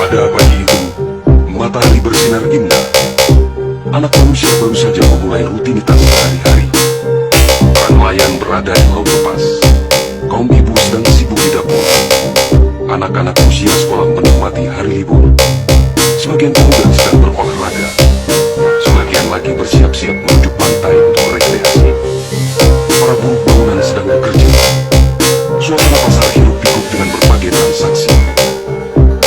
Pada pagi itu, matahari bersinar indah. Anak manusia baru saja memulai rutinitas sehari-hari. Para nelayan berada di laut lepas. Kaum ibu sedang sibuk di dapur. Anak-anak usia sekolah menikmati hari libur. Sebagian pemuda sedang berolahraga. Sebagian lagi bersiap-siap menuju pantai untuk rekreasi. Para buruh bangunan sedang bekerja. Suasana pasar hidup pikuk dengan berbagai transaksi.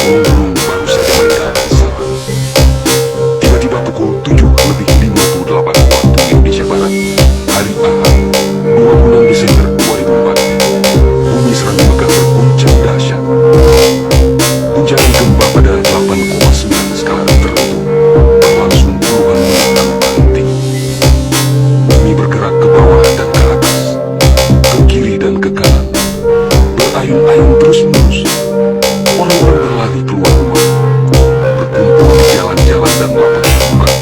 Burung baru saja meninggalkan sarang. Tiba-tiba pukul 7:58 waktu Indonesia Barat, hari Ahad, 26 Desember 2004, bumi Serangan Megah berguncang dahsyat. Guncangan gempa pada 8,9 skala Richter itu berlangsung puluhan menit tanpa henti. Bumi bergerak ke bawah dan ke atas, ke kiri dan ke kanan, berayun-ayun terus-menerus. Orang-orang berlari keluar rumah, berkumpul di jalan-jalan dan lapangan tempat.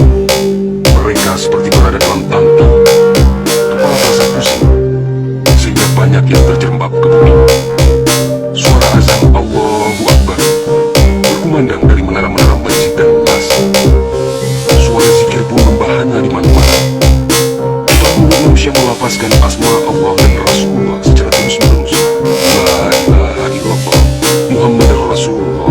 Mereka seperti berada dalam tampi. Kepala terasa pusing, sehingga banyak yang terjerembab ke bumi. Suara azan Allahu Akbar berkumandang dari menara-menara masjid dan las. Suara zikir pun membahana di mana-mana. Untuk mulut manusia melafazkan asma Allah dan Rasulullah secara terus-menerus. La ilaha illallah Muhammad Rasulullah.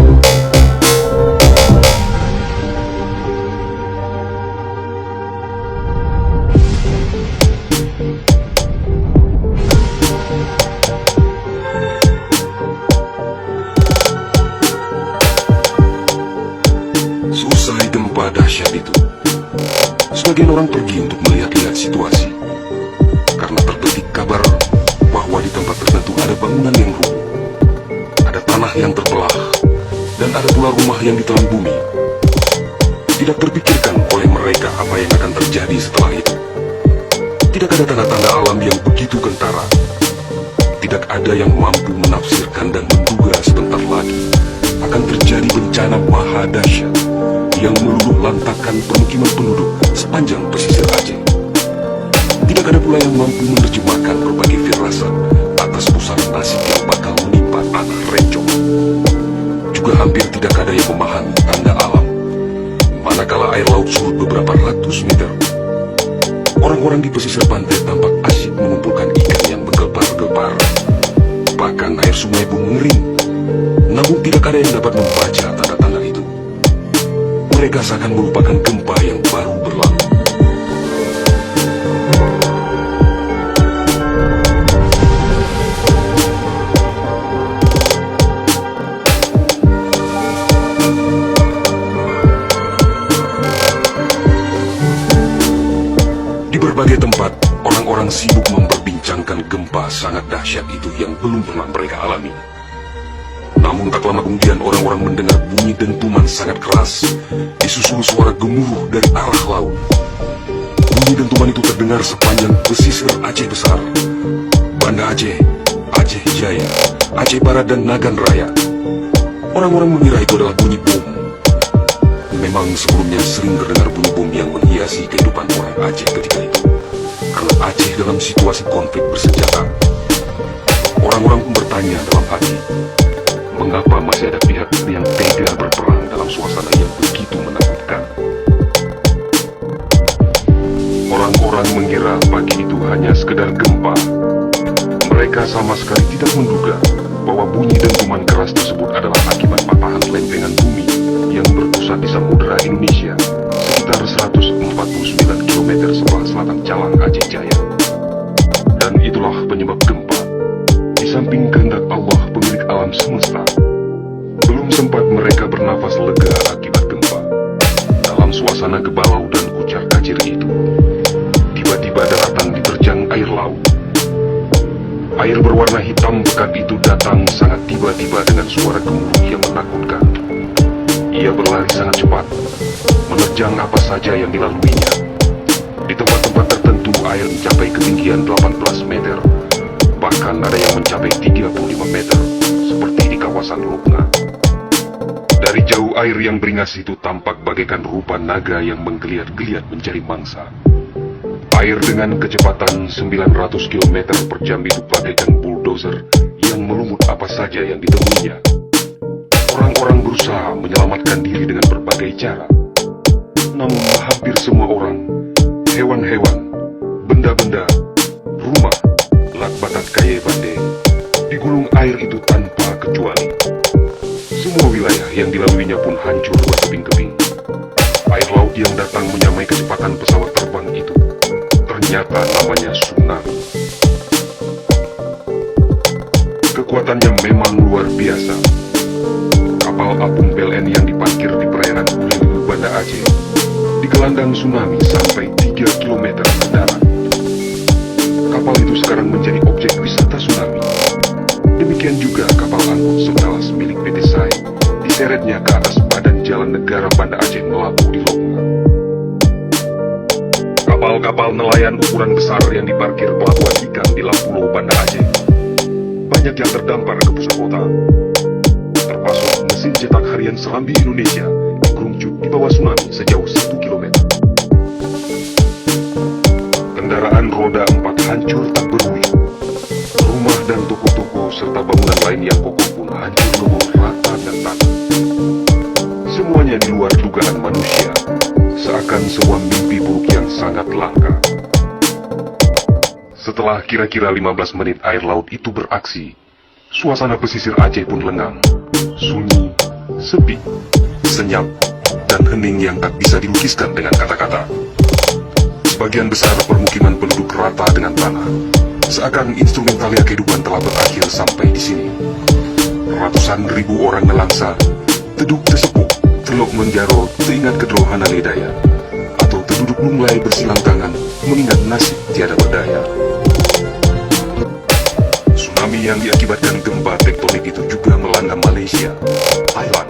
Selesai gempa dahsyat itu, sebagian orang pergi untuk melihat-lihat situasi, karena terbetik kabar bahwa di tempat tertentu ada bangunan yang rubuh, ada tanah yang terbelah, dan ada pula rumah yang ditelan bumi. Tidak terpikirkan oleh mereka apa yang akan terjadi setelah itu. Tidak ada tanda-tanda alam yang begitu kentara. Tidak ada yang mampu menafsirkan dan menduga sebentar lagi akan terjadi bencana maha dahsyat yang meluluh lantakkan permukiman penduduk sepanjang pesisir Aceh. Tidak ada pula yang mampu menerjemahkan berbagai firasat atas pusaran nasib yang bakal menimpa anak rencong. Juga hampir tidak ada yang memahami tanda alam. Manakala air laut surut beberapa ratus meter, orang-orang di pesisir pantai tampak asyik mengumpulkan ikan yang menggelepar-gelepar. Bahkan air sungai pun mengering. Namun tidak ada yang dapat membaca tanda-tanda itu. Mereka seakan merupakan gempa yang baru berlalu. Di berbagai tempat, orang-orang sibuk memperbincangkan gempa sangat dahsyat itu yang belum pernah mereka alami. Namun tak lama kemudian orang-orang mendengar bunyi dentuman sangat keras, disusul suara gemuruh dari arah laut. Bunyi dentuman itu terdengar sepanjang pesisir Aceh Besar, Banda Aceh, Aceh Jaya, Aceh Barat dan Nagan Raya. Orang-orang mengira itu adalah bunyi bom. Memang sebelumnya sering terdengar bunyi bom yang menghiasi kehidupan orang Aceh ketika itu, karena Aceh dalam situasi konflik bersenjata. Orang-orang pun bertanya dalam hati, mengapa masih ada pihak yang tega berperang dalam suasana yang begitu menakutkan? Orang-orang mengira pagi itu hanya sekedar gempa. Mereka sama sekali tidak menduga bahwa bunyi dentuman keras tersebut adalah akibat patahan lempengan bumi yang berpusat di Samudra Indonesia, sekitar 149 km sebelah selatan Calang Aceh Jaya. Dan itulah penyebab gempa. Di samping kehendak Allah pemilik alam semesta, belum sempat mereka bernafas lega akibat gempa. Dalam suasana gebalau dan kucar-kacir itu, tiba-tiba daratan diterjang air laut. Air berwarna hitam pekat itu datang sangat tiba-tiba dengan suara gemuruh yang menakutkan. Ia berlari sangat cepat, menerjang apa saja yang dilaluinya. Di tempat-tempat tertentu air mencapai ketinggian 18 meter. Bahkan ada yang mencapai 35 meter, seperti di kawasan Lubna. Dari jauh air yang beringas itu tampak bagaikan rupa naga yang menggeliat-geliat mencari mangsa. Air dengan kecepatan 900 km per jam itu bagaikan bulldozer yang melumut apa saja yang ditemuinya. Orang-orang berusaha menyelamatkan diri dengan berbagai cara. Namun hampir semua orang, hewan-hewan, benda-benda, rumah, lakbatat kaya bande, digulung air itu tanpa kecuali. Semua wilayah yang dilaluinya pun hancur berkeping-keping. Air laut yang datang menyamai kecepatan pesawat terbang itu ternyata namanya tsunami. Kekuatannya memang luar biasa. Kapal apung PLN yang diparkir di perairan Ulilu, Banda Aceh digelandang tsunami sampai 3 km ke darat. Kapal itu sekarang menjadi objek wisata tsunami. Demikian juga kapal angkut sekelas milik PT SAI diseretnya ke atas badan jalan negara Banda Aceh melabuh di Lokma. Kapal-kapal nelayan ukuran besar yang diparkir pelabuhan ikan di Lapulo, Banda Aceh banyak yang terdampar ke pusat kota. Termasuk mesin cetak harian Serambi Indonesia digeruncut di bawah tsunami sejauh 1 km. Kendaraan roda 4 hancur tak berwujud. Rumah dan toko-toko serta bangunan lain yang kokoh pun hancur lebur rata dan tanah. Semuanya di luar dugaan manusia, seakan sebuah mimpi buruk yang sangat langka. Setelah kira-kira 15 menit air laut itu beraksi, suasana pesisir Aceh pun lengang, sunyi, sepi, senyap, dan hening yang tak bisa dilukiskan dengan kata-kata. Sebagian besar permukiman penduduk rata dengan tanah, seakan instrumentalia kehidupan telah berakhir sampai di sini. Ratusan ribu orang nelangsa, teduk tesepuh, telok menjaro, teringat kedrohana ledaya, atau terduduk mulai bersilang tangan, mengingat nasib tiada berdaya. Tsunami yang diakibatkan gempa tektonik itu juga melanda Malaysia, Thailand,